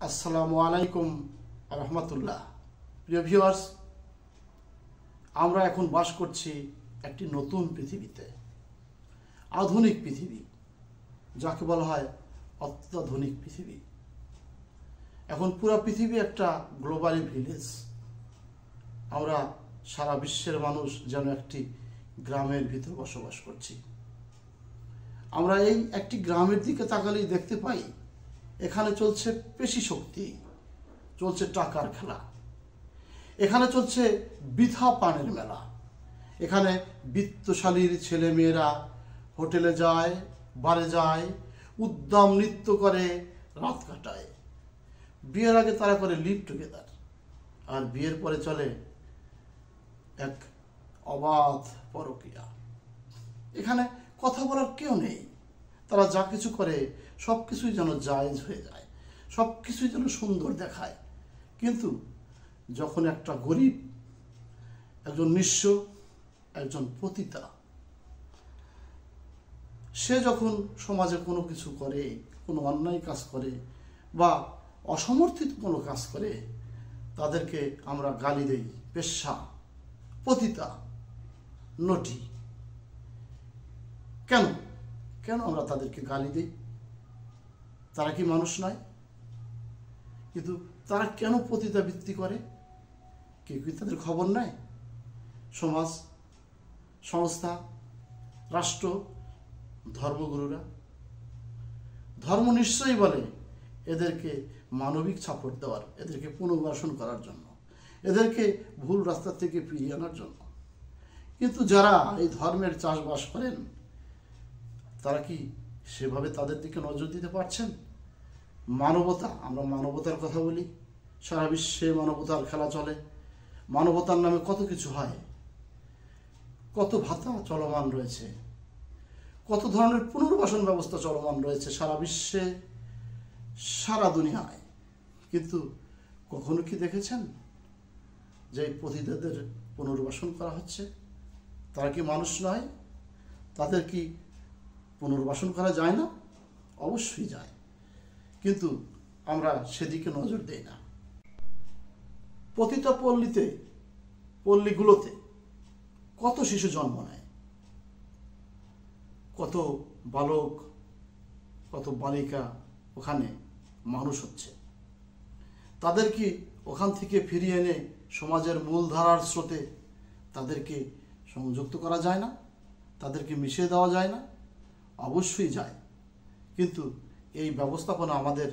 আসসালামু আলাইকুম রহমতুল্লাহ। প্রিয় ভিউয়ার্স, আমরা এখন বাস করছি একটি নতুন পৃথিবীতে, আধুনিক পৃথিবী, যাকে বলা হয় অত্যাধুনিক পৃথিবী। এখন পুরো পৃথিবী একটা গ্লোবালি ভিলেজ। আমরা সারা বিশ্বের মানুষ যেন একটি গ্রামের ভিতর বসবাস করছি। আমরা এই একটি গ্রামের দিকে তাকালেই দেখতে পাই এখানে চলছে পেশি শক্তি, চলছে টাকার খেলা, এখানে চলছে বৃথা পানের মেলা। এখানে বিত্তশালীর ছেলে মেয়েরা হোটেলে যায়, বারে যায়, উদ্দাম নৃত্য করে, রাত কাটায়। বিয়ের আগে তারা করে লিভ টুগেদার, আর বিয়ের পরে চলে এক অবাধ পরকীয়া। এখানে কথা বলার কেউ নেই। তারা যা কিছু করে সব কিছুই যেন জায়েজ হয়ে যায়, সব কিছুই যেন সুন্দর দেখায়। কিন্তু যখন একটা গরিব, একজন নিঃস্ব, একজন পতিতা, সে যখন সমাজে কোনো কিছু করে, কোনো অন্যায় কাজ করে বা অসমর্থিত কোনো কাজ করে, তাদেরকে আমরা গালি দেই পেশা, পতিতা, নটি। কেন কেন আমরা তাদেরকে গালি দিই? তারা কি মানুষ নয়? কিন্তু তারা কেন পতিতাবৃত্তি করে? কেউ কি তাদের খবর নেয়? সমাজ, সংস্থা, রাষ্ট্র, ধর্মগুরুরা? ধর্ম নিশ্চয়ই বলে এদেরকে মানবিক সাপোর্ট দেওয়ার, এদেরকে পুনর্বাসন করার জন্য, এদেরকে ভুল রাস্তা থেকে ফিরিয়ে আনার জন্য। কিন্তু যারা এই ধর্মের চাষবাস করেন, তারা কি সেভাবে তাদের দিকে নজর দিতে পারছেন? মানবতা, আমরা মানবতার কথা বলি, সারা বিশ্বে মানবতার খেলা চলে। মানবতার নামে কত কিছু হয়, কত ভাতা চলমান রয়েছে, কত ধরনের পুনর্বাসন ব্যবস্থা চলমান রয়েছে সারা বিশ্বে, সারা দুনিয়ায়। কিন্তু কখনো কি দেখেছেন যে পতিতাদের পুনর্বাসন করা হচ্ছে? তারা কি মানুষ নয়? তাদের কি পুনর্বাসন করা যায় না? অবশ্যই যায়, কিন্তু আমরা সেদিকে নজর দেই না। পতিতা পল্লীগুলোতে কত শিশু জন্ম নেয়, কত বালক, কত বালিকা ওখানে মানুষ হচ্ছে। তাদের কি ওখান থেকে ফিরিয়ে এনে সমাজের মূলধারার স্রোতে তাদেরকে সংযুক্ত করা যায় না? তাদেরকে মিশিয়ে দেওয়া যায় না? অবশ্যই যায়, কিন্তু এই ব্যবস্থাপনা আমাদের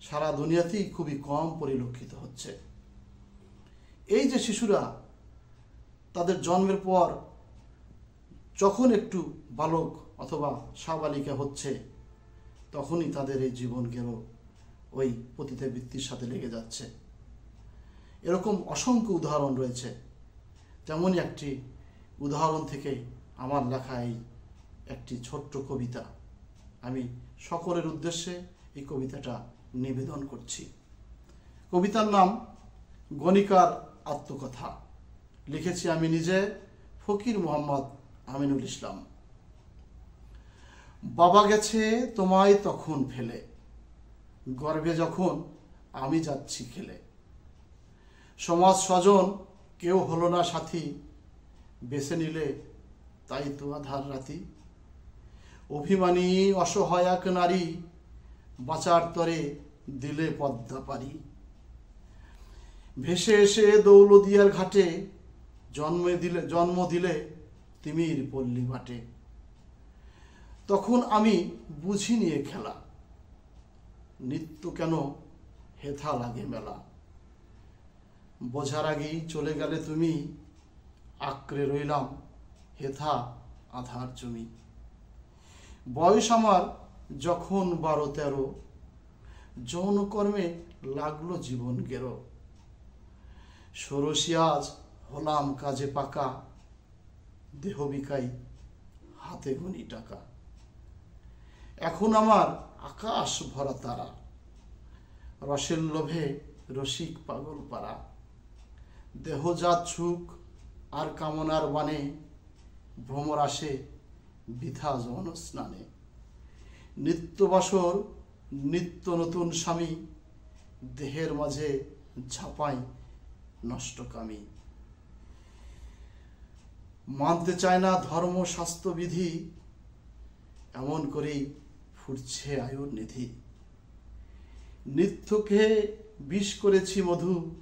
সারা দুনিয়াতেই খুবই কম পরিলক্ষিত হচ্ছে। এই যে শিশুরা তাদের জন্মের পর যখন একটু বালক অথবা সাবালিকা হচ্ছে, তখনই তাদের এই জীবন গেল ওই পতিতাবৃত্তির সাথে লেগে যাচ্ছে। এরকম অসংখ্য উদাহরণ রয়েছে। তেমনই একটি উদাহরণ থেকে আমার লেখা এই একটি ছোট্ট কবিতা আমি সকলের উদ্দেশ্যে এই কবিতাটা নিবেদন করছি। কবিতার নাম গণিকার আত্মকথা। লিখেছি আমি নিজে, ফকির মোহাম্মদ আমিনুল ইসলাম। বাবা গেছে তোমায় তখন ফেলে, গর্ভে যখন আমি যাচ্ছি খেলে। সমাজ স্বজন কেউ হলো না সাথী, বেছে নিলে তাই তো আধার রাতি। অভিমানী অসহায় এক নারী, বাঁচার তরে দিলে পদ্মা পারি। ভেসে এসে দৌলদিয়ার ঘাটে জন্ম দিলে তিমির পল্লী বাটে। তখন আমি বুঝি নিয়ে খেলা, নিত্য কেন হেথা লাগে মেলা। বোঝার আগেই চলে গেলে তুমি, আঁকড়ে রইলাম হেথা আধার জমি। বয়স আমার যখন 12-13, যৌনকর্মে লাগলো জীবন গেরো। ষোড়শী আজ হলাম কাজে পাকা, দেহ বিকাই হাতে গুনি টাকা। এখন আমার আকাশ ভরা তারা, রসের লোভে রসিক পাগল পারা। দেহজাত সুখ আর কামনার বানে, ভ্রমর আসে বৃথা যৌন স্নানে। নিত্যবাসর নিত্য নতুন স্বামী, দেহের মাঝে ঝাঁপাই নষ্টকামী। মানতে চায় না ধর্ম স্বাস্থ্যবিধি, এমন করেই ফুটছে আয়ুর নিধি। নিত্যকে বিষ করেছি মধু,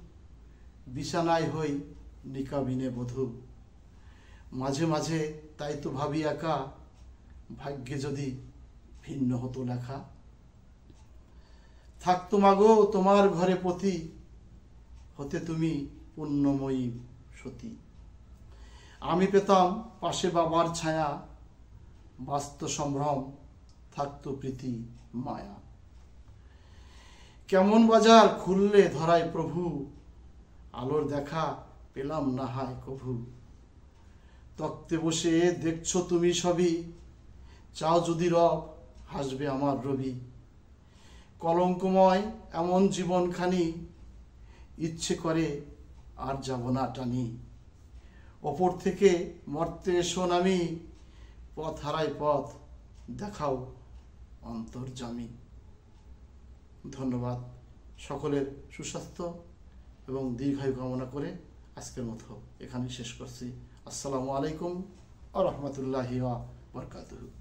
বিছানায় হই নিকাবিনে বধূ। মাঝে মাঝে তাই তো ভাবি একা, ভাগ্যে যদি ভিন্ন হতো লেখা। থাকতো মাগো তোমার ঘরে পতি, হতে তুমি পুণ্যময়ী সতী। আমি পেতাম পাশে বাবার ছায়া, বাস্ত সম্ভ্রম থাকতো প্রীতি মায়া। কেমন বাজার খুললে ধরায় প্রভু, আলোর দেখা পেলাম না হায় কভু। তক্তে বসে দেখছো তুমি সবই, চাও যদি রব হাসবে আমার রবি। কলঙ্কময় এমন জীবনখানি, ইচ্ছে করে আর যাব না টানি। ওপর থেকে মর্তে এসো নামি, পথ হারায় পথ দেখাও অন্তর্যামী। ধন্যবাদ। সকলের সুস্বাস্থ্য এবং দীর্ঘায়ু কামনা করে আজকের মতো এখানে শেষ করছি। আসসালামু আলাইকুম ওয়া রাহমাতুল্লাহি ওয়া বারাকাতুহু।